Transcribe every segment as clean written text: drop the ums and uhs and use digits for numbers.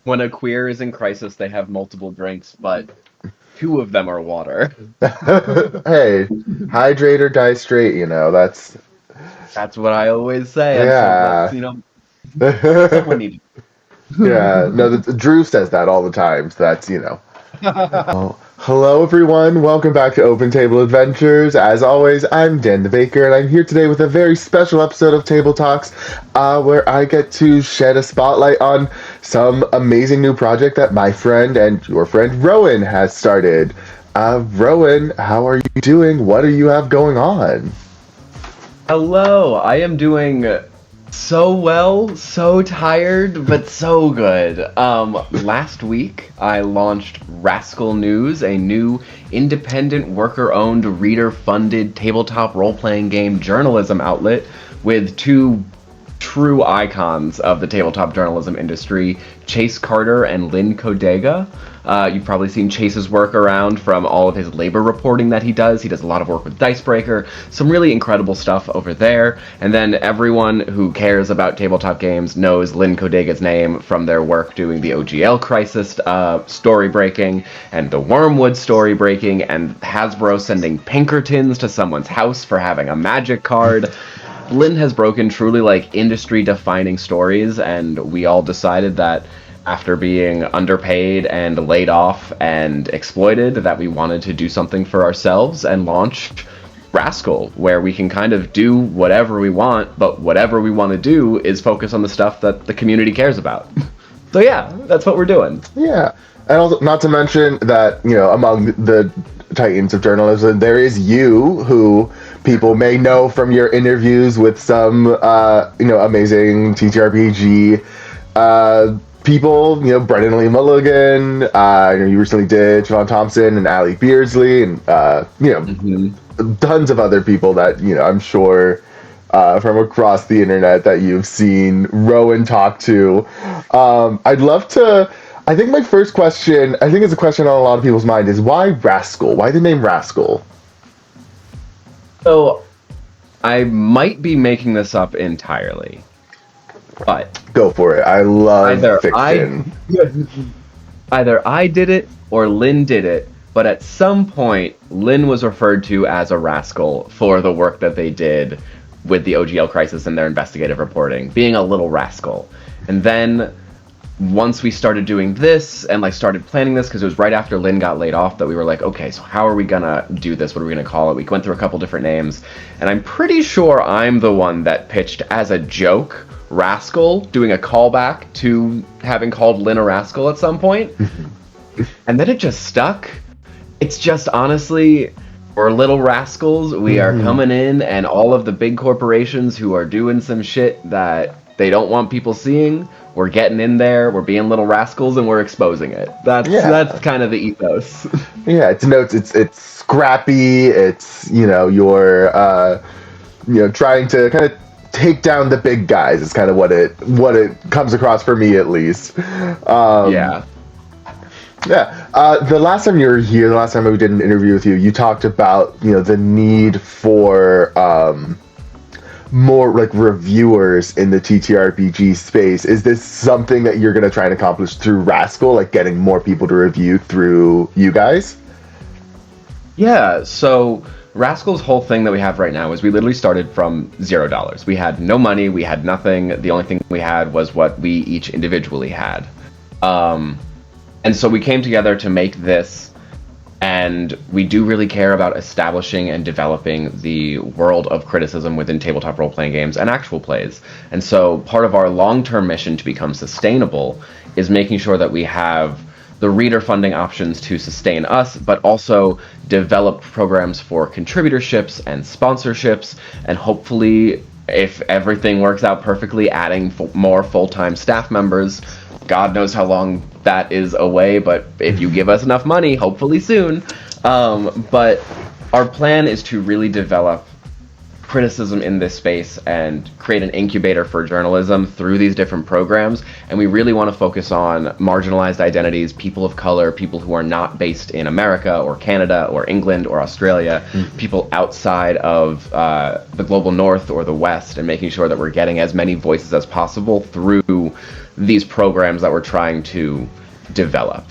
When a queer is in crisis, they have multiple drinks, but two of them are water. Hey, hydrate or die straight, that's, That's what I always say, and so that's, yeah. someone needs. Yeah, no, Drew says that all the time, so that's. Oh, hello, everyone. Welcome back to Open Table Adventures. As always, I'm Dan the Baker, and I'm here today with a very special episode of Table Talks, where I get to shed a spotlight on some amazing new project that my friend and your friend Rowan has started. Rowan, how are you doing? What do you have going on? Hello, I am doing so well, so tired, but so good. Last week I launched Rascal News, a new independent worker-owned, reader-funded tabletop role-playing game journalism outlet with two true icons of the tabletop journalism industry, Chase Carter and Lynn Kodega. You've probably seen Chase's work around from all of his labor reporting that he does. He does a lot of work with Dicebreaker, some really incredible stuff over there. And then everyone who cares about tabletop games knows Lynn Kodega's name from their work doing the OGL Crisis story breaking and the Wormwood story breaking and Hasbro sending Pinkertons to someone's house for having a magic card. Lynn has broken truly like industry defining stories, and we all decided that after being underpaid and laid off and exploited that we wanted to do something for ourselves and launch Rascal, where we can kind of do whatever we want, but whatever we want to do is focus on the stuff that the community cares about. So yeah, that's what we're doing. Yeah, and also not to mention that among the titans of journalism, there is you, who people may know from your interviews with some amazing TTRPG people. Brendan Lee Mulligan. You recently did Siobhan Thompson and Allie Beardsley, and tons of other people that I'm sure. From across the internet that you've seen Rowan talk to. I'd love to. I think my first question, I think it's a question on a lot of people's mind, is why Rascal? Why the name Rascal? So I might be making this up entirely, but Go for it. I love either I fiction. either I did it or Lynn did it, but at some point Lynn was referred to as a rascal for the work that they did with the OGL crisis and their investigative reporting, being a little rascal. And then once we started doing this and like started planning this, because it was right after Lynn got laid off, that we were like, okay, so how are we gonna do this? What are we gonna call it? We went through a couple different names, and I'm pretty sure I'm the one that pitched as a joke Rascal, doing a callback to having called Lynn a rascal at some point. And then it just stuck. It's just honestly, we're little rascals. We are coming in, and all of the big corporations who are doing some shit that they don't want people seeing, we're getting in there, we're being little rascals, and we're exposing it. That's Yeah. kind of the ethos. Yeah, it's scrappy. It's you're trying to kind of take down the big guys. It's kind of what it comes across for me, at least. Yeah. Yeah. The last time you were here, the last time we did an interview with you, you talked about the need for more like reviewers in the TTRPG space. Is this something that you're going to try and accomplish through Rascal, like getting more people to review through you guys? Yeah, so Rascal's whole thing that we have right now is we literally started from $0. We had no money, we had nothing. The only thing we had was what we each individually had. Um, and so we came together to make this, and we do really care about establishing and developing the world of criticism within tabletop role-playing games and actual plays. And so part of our long-term mission to become sustainable is making sure that we have the reader funding options to sustain us, but also develop programs for contributorships and sponsorships, and hopefully, if everything works out perfectly, adding more full-time staff members. God knows how long that is away, but if you give us enough money, hopefully soon. But our plan is to really develop criticism in this space and create an incubator for journalism through these different programs. And we really want to focus on marginalized identities, people of color, people who are not based in America or Canada or England or Australia, people outside of the global north or the west, and making sure that we're getting as many voices as possible through these programs that we're trying to develop.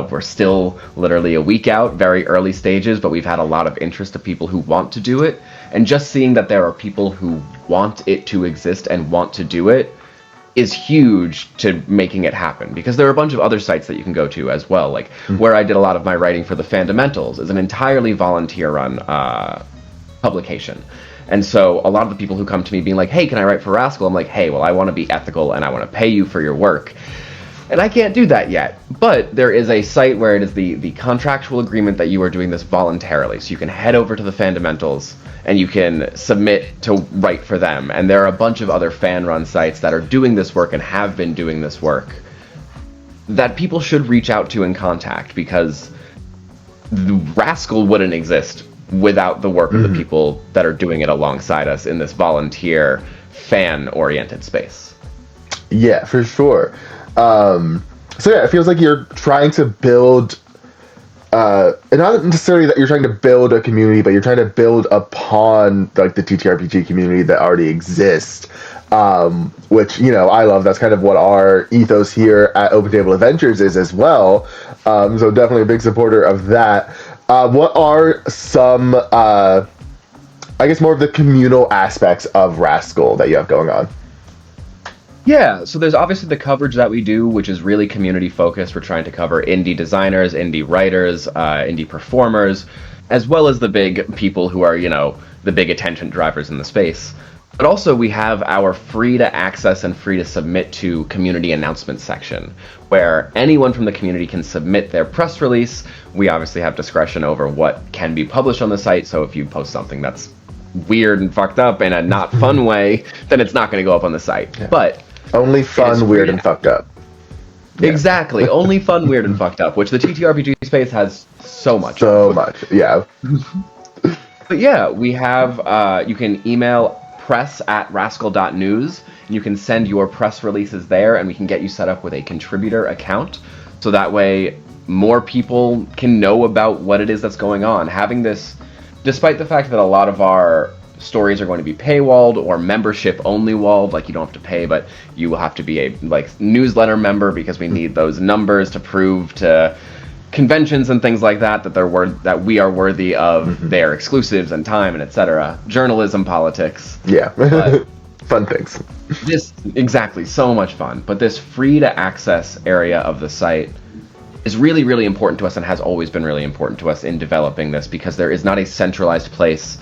We're still literally a week out, very early stages, but we've had a lot of interest of people who want to do it. And just seeing that there are people who want it to exist and want to do it is huge to making it happen, because there are a bunch of other sites that you can go to as well. Like where I did a lot of my writing for the Fundamentals is an entirely volunteer-run publication. And so a lot of the people who come to me being like, hey, can I write for Rascal? I'm like, hey, well, I want to be ethical and I want to pay you for your work. And I can't do that yet, but there is a site where it is the contractual agreement that you are doing this voluntarily. So you can head over to the Fundamentals and you can submit to write for them. And there are a bunch of other fan-run sites that are doing this work and have been doing this work that people should reach out to and contact, because the Rascal wouldn't exist without the work of the people that are doing it alongside us in this volunteer, fan-oriented space. Yeah, for sure. So yeah, it feels like you're trying to build, and not necessarily that you're trying to build a community, but you're trying to build upon like the TTRPG community that already exists, which, you know, I love. That's kind of what our ethos here at Open Table Adventures is as well. So definitely a big supporter of that. What are some, I guess, more of the communal aspects of Rascal that you have going on? Yeah, so there's obviously the coverage that we do, which is really community focused. We're trying to cover indie designers, indie writers, indie performers, as well as the big people who are, you know, the big attention drivers in the space. But also we have our free to access and free to submit to community announcement section, where anyone from the community can submit their press release. We obviously have discretion over what can be published on the site, so if you post something that's weird and fucked up in a not fun way, then it's not going to go up on the site. Yeah. But only fun, weird, and fucked up. Yeah. Exactly. Only fun, weird, and fucked up, which the TTRPG space has so much. So much, yeah. But yeah, we have, you can email press@rascal.news, and you can send your press releases there, and we can get you set up with a contributor account. So that way, more people can know about what it is that's going on. Having this, despite the fact that a lot of our stories are going to be paywalled or membership only walled, like you don't have to pay, but you will have to be a newsletter member, because we need those numbers to prove to conventions and things like that that we are worthy of their exclusives and time and etc. Journalism, politics. Yeah. Fun things. Exactly, so much fun. But this free to access area of the site is really, really important to us, and has always been really important to us in developing this, because there is not a centralized place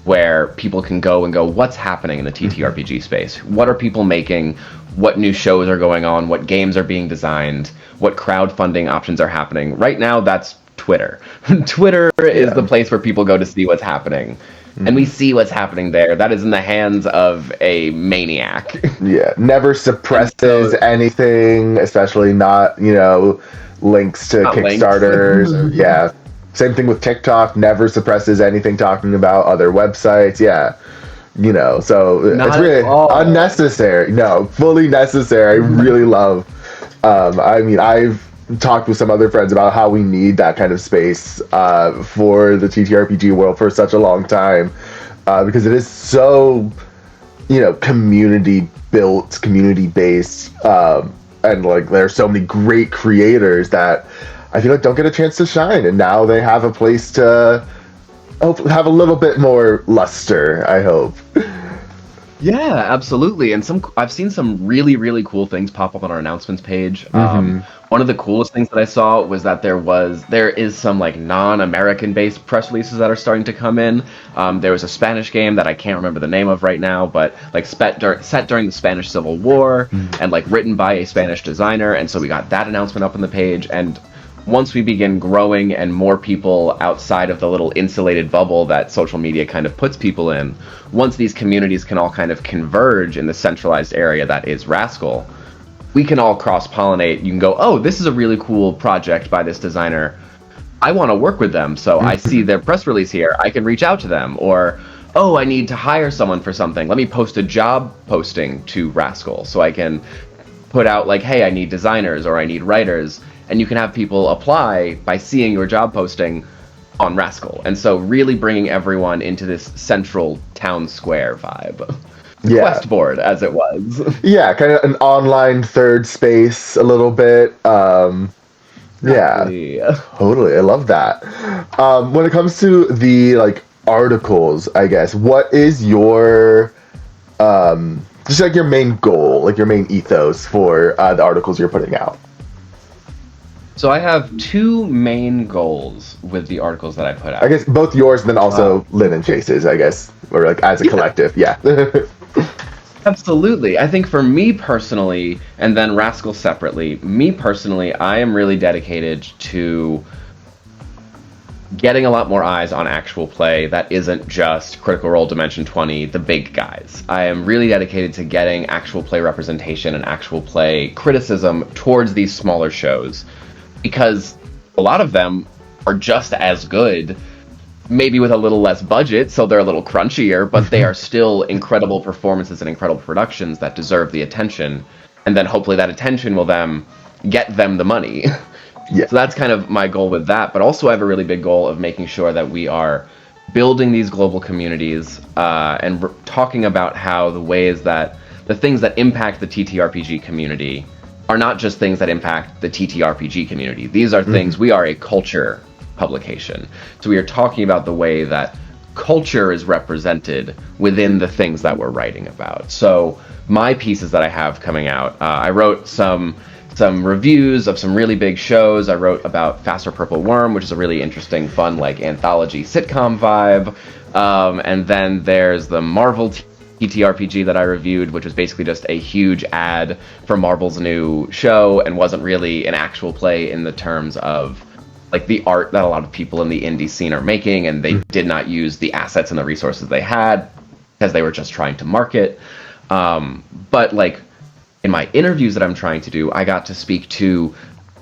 where people can go and go, what's happening in the TTRPG space? What are people making? What new shows are going on? What games are being designed? What crowdfunding options are happening? Right now, that's Twitter. Twitter is the place where people go to see what's happening. And we see what's happening there. That is in the hands of a maniac. Yeah, never suppresses anything, especially not, you know, links to Kickstarters. Yeah. Same thing with TikTok, never suppresses anything talking about other websites. Yeah. You know, so it's really unnecessary. No, fully necessary. I really love, I mean, I've talked with some other friends about how we need that kind of space for the TTRPG world for such a long time, because it is so, you know, community built, community based, and like there's so many great creators that I feel like don't get a chance to shine, and now they have a place to have a little bit more luster, I hope. Yeah, absolutely. And I've seen some really, really cool things pop up on our announcements page. One of the coolest things that I saw was that there is some like non-American based press releases that are starting to come in. There was a Spanish game that I can't remember the name of right now, but like set during the Spanish Civil War and like written by a Spanish designer. And so we got that announcement up on the page. And once we begin growing and more people outside of the little insulated bubble that social media kind of puts people in, once these communities can all kind of converge in the centralized area that is Rascal, we can all cross-pollinate. You can go, oh, this is a really cool project by this designer. I want to work with them, so I see their press release here. I can reach out to them. Or, oh, I need to hire someone for something. Let me post a job posting to Rascal so I can put out like, hey, I need designers or I need writers. And you can have people apply by seeing your job posting on Rascal. And so really bringing everyone into this central town square vibe. Yeah. Quest board, as it was. Yeah, kind of an online third space a little bit. Exactly. Yeah, totally. I love that. When it comes to the like articles, I guess, what is your just like your main goal, like your main ethos for the articles you're putting out? So I have two main goals with the articles that I put out. I guess both yours and then also Lynn and Chase's, I guess, or like as a collective. Yeah. Absolutely. I think for me personally, and then Rascal separately, me personally, I am really dedicated to getting a lot more eyes on actual play that isn't just Critical Role, Dimension 20, the big guys. I am really dedicated to getting actual play representation and actual play criticism towards these smaller shows, because a lot of them are just as good, maybe with a little less budget, so they're a little crunchier, but they are still incredible performances and incredible productions that deserve the attention, and then hopefully that attention will then get them the money. Yeah. So that's kind of my goal with that, but also I have a really big goal of making sure that we are building these global communities and talking about how the ways that the things that impact the TTRPG community are not just things that impact the TTRPG community. These are things, we are a culture publication. So we are talking about the way that culture is represented within the things that we're writing about. So my pieces that I have coming out, I wrote some reviews of some really big shows. I wrote about Faster Purple Worm, which is a really interesting, fun, like anthology sitcom vibe. And then there's the Marvel TTRPG that I reviewed, which was basically just a huge ad for Marvel's new show and wasn't really an actual play in the terms of like the art that a lot of people in the indie scene are making, and they did not use the assets and the resources they had because they were just trying to market. But like in my interviews that I'm trying to do, I got to speak to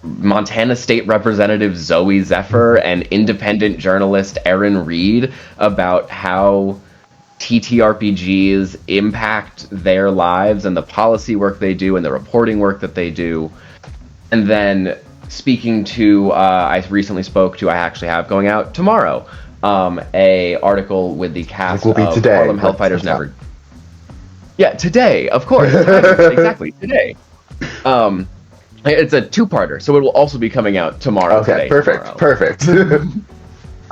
Montana State Representative Zoe Zephyr and independent journalist Erin Reed about how TTRPGs impact their lives and the policy work they do and the reporting work that they do. And then speaking to, I recently spoke to, I actually have going out tomorrow, a article with the cast of Harlem Hellfighters Never. Yeah, today, of course. Exactly, today. It's a two-parter, so it will also be coming out tomorrow. Okay, perfect.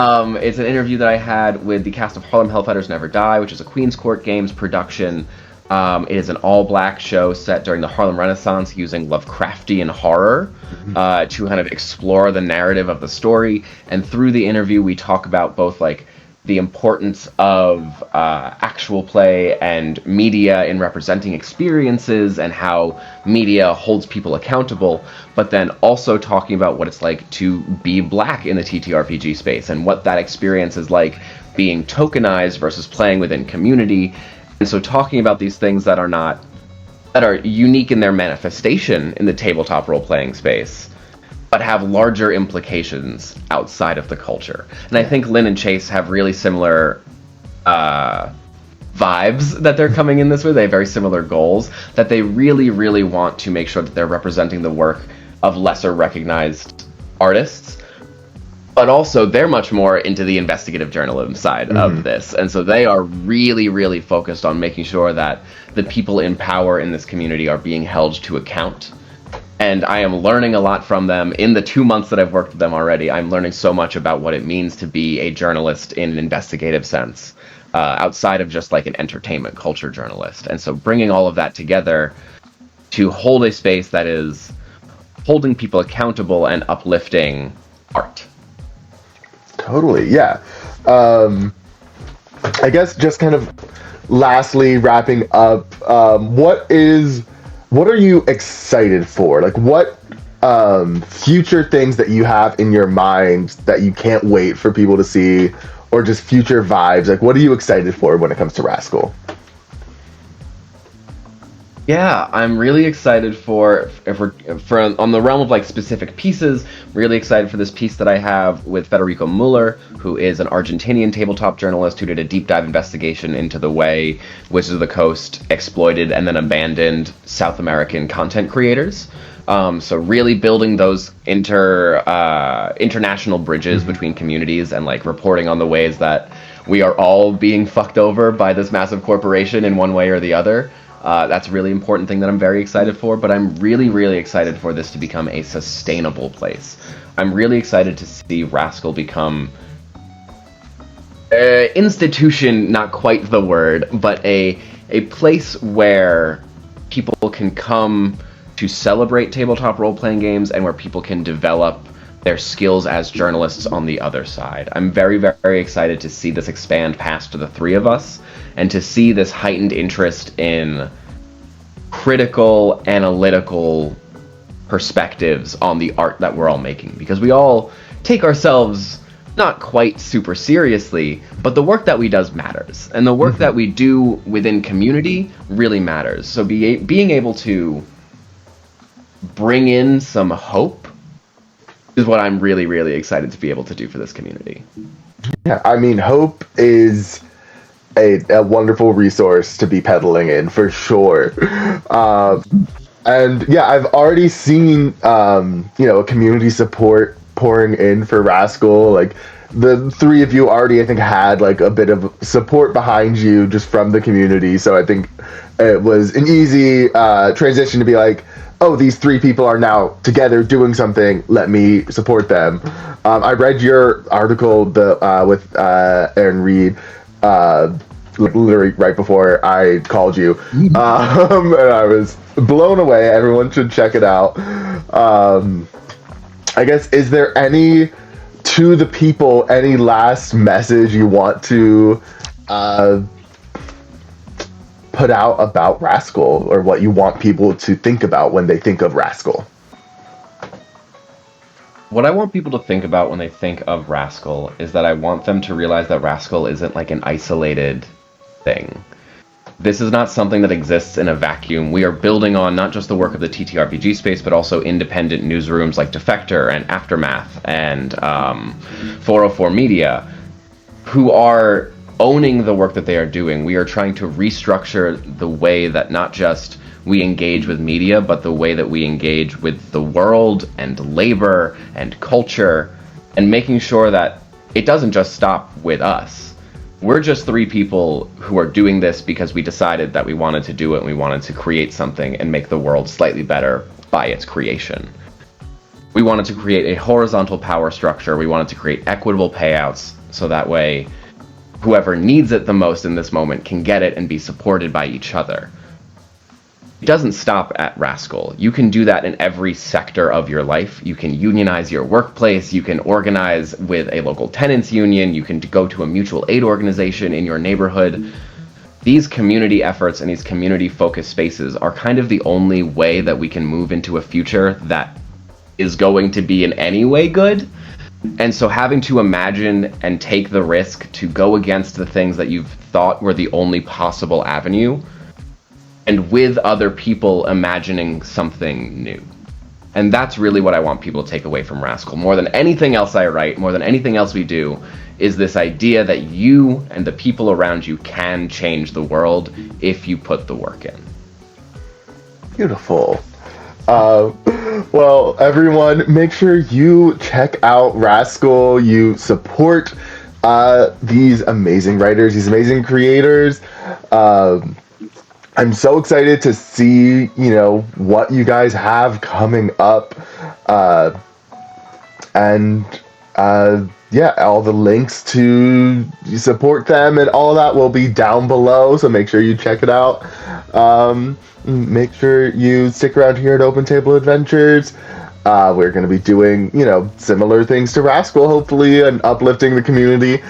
It's an interview that I had with the cast of Harlem Hellfighters Never Die, which is a Queen's Court Games production. It is an all-black show set during the Harlem Renaissance using Lovecraftian horror to kind of explore the narrative of the story. And through the interview, we talk about both like the importance of actual play and media in representing experiences and how media holds people accountable, but then also talking about what it's like to be black in the TTRPG space and what that experience is like being tokenized versus playing within community. And so talking about these things that are unique in their manifestation in the tabletop role-playing space, but have larger implications outside of the culture. And I think Lynn and Chase have really similar vibes that they're coming in this with. They have very similar goals, that they really, really want to make sure that they're representing the work of lesser recognized artists, but also they're much more into the investigative journalism side of this. And so they are really, really focused on making sure that the people in power in this community are being held to account. And I am learning a lot from them. In the 2 months that I've worked with them already, I'm learning so much about what it means to be a journalist in an investigative sense, outside of just like an entertainment culture journalist. And so bringing all of that together to hold a space that is holding people accountable and uplifting art. Totally, yeah. I guess just kind of lastly wrapping up, what are you excited for? Like what future things that you have in your mind that you can't wait for people to see, or just future vibes? Like what are you excited for when it comes to Rascal? Yeah, I'm really excited for if we're for on the realm of like specific pieces. Really excited for this piece that I have with Federico Muller, who is an Argentinian tabletop journalist who did a deep dive investigation into the way Wizards of the Coast exploited and then abandoned South American content creators. So really building those international bridges between communities and like reporting on the ways that we are all being fucked over by this massive corporation in one way or the other. That's a really important thing that I'm very excited for, but I'm really, really excited for this to become a sustainable place. I'm really excited to see Rascal become institution, not quite the word, but a place where people can come to celebrate tabletop role-playing games and where people can develop their skills as journalists on the other side. I'm very, very excited to see this expand past the three of us and to see this heightened interest in critical, analytical perspectives on the art that we're all making. Because we all take ourselves not quite super seriously, but the work that we does matters. And the work that we do within community really matters. So being able to bring in some hope is what I'm really, really excited to be able to do for this community. Yeah, I mean, hope is a wonderful resource to be peddling in for sure. And yeah, I've already seen community support pouring in for Rascal. Like the three of you already, I think, had like a bit of support behind you just from the community. So I think it was an easy transition to be like, oh, these three people are now together doing something. Let me support them. I read your article with Aaron Reed, literally right before I called you, and I was blown away. Everyone should check it out. I guess, is there any last message you want to put out about Rascal, or what you want people to think about when they think of Rascal? What I want people to think about when they think of Rascal is that I want them to realize that Rascal isn't like an isolated thing. This is not something that exists in a vacuum. We are building on not just the work of the TTRPG space, but also independent newsrooms like Defector and Aftermath and 404 Media, who are owning the work that they are doing. We are trying to restructure the way that not just we engage with media, but the way that we engage with the world and labor and culture, and making sure that it doesn't just stop with us. We're just three people who are doing this because we decided that we wanted to do it and we wanted to create something and make the world slightly better by its creation. We wanted to create a horizontal power structure. We wanted to create equitable payouts so that way whoever needs it the most in this moment can get it and be supported by each other. It doesn't stop at Rascal. You can do that in every sector of your life. You can unionize your workplace. You can organize with a local tenants union. You can go to a mutual aid organization in your neighborhood. These community efforts and these community-focused spaces are kind of the only way that we can move into a future that is going to be in any way good. And so having to imagine and take the risk to go against the things that you've thought were the only possible avenue, and with other people imagining something new. And that's really what I want people to take away from Rascal. More than anything else I write, more than anything else we do, is this idea that you and the people around you can change the world if you put the work in. Beautiful. Well, everyone, make sure you check out Rascal. You support these amazing writers, these amazing creators. I'm so excited to see, what you guys have coming up. All the links to support them and all that will be down below, so make sure you check it out. Make sure you stick around here at Open Table Adventures. We're going to be doing, similar things to Rascal, hopefully, and uplifting the community.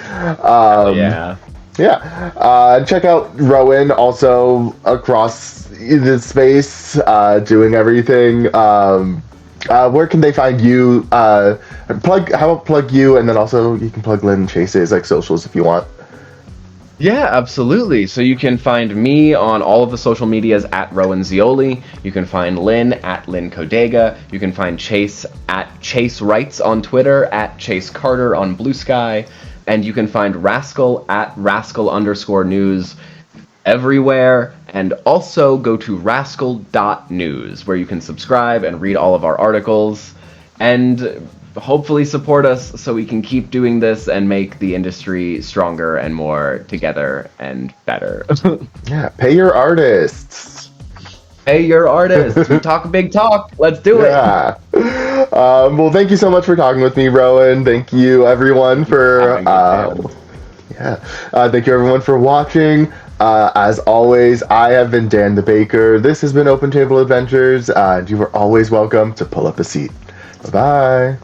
And check out Rowan also across the space, doing everything. Where can they find you? How about plug you, and then also you can plug Lynn and Chase's socials if you want. Yeah, absolutely. So you can find me on all of the social medias at Rowan Zeoli. You can find Lynn at Lynn Codega. You can find Chase at Chase Writes on Twitter, at Chase Carter on Blue Sky. And you can find Rascal at Rascal_news everywhere. And also go to rascal.news, where you can subscribe and read all of our articles. And hopefully support us so we can keep doing this and make the industry stronger and more together and better. Yeah, pay your artists. Hey, your artists. We talk a big talk. Let's do it. Yeah. Well, thank you so much for talking with me, Rowan. Thank you, everyone, for thank you, everyone, for watching. As always, I have been Dan the Baker. This has been Open Table Adventures, and you are always welcome to pull up a seat. Bye-bye.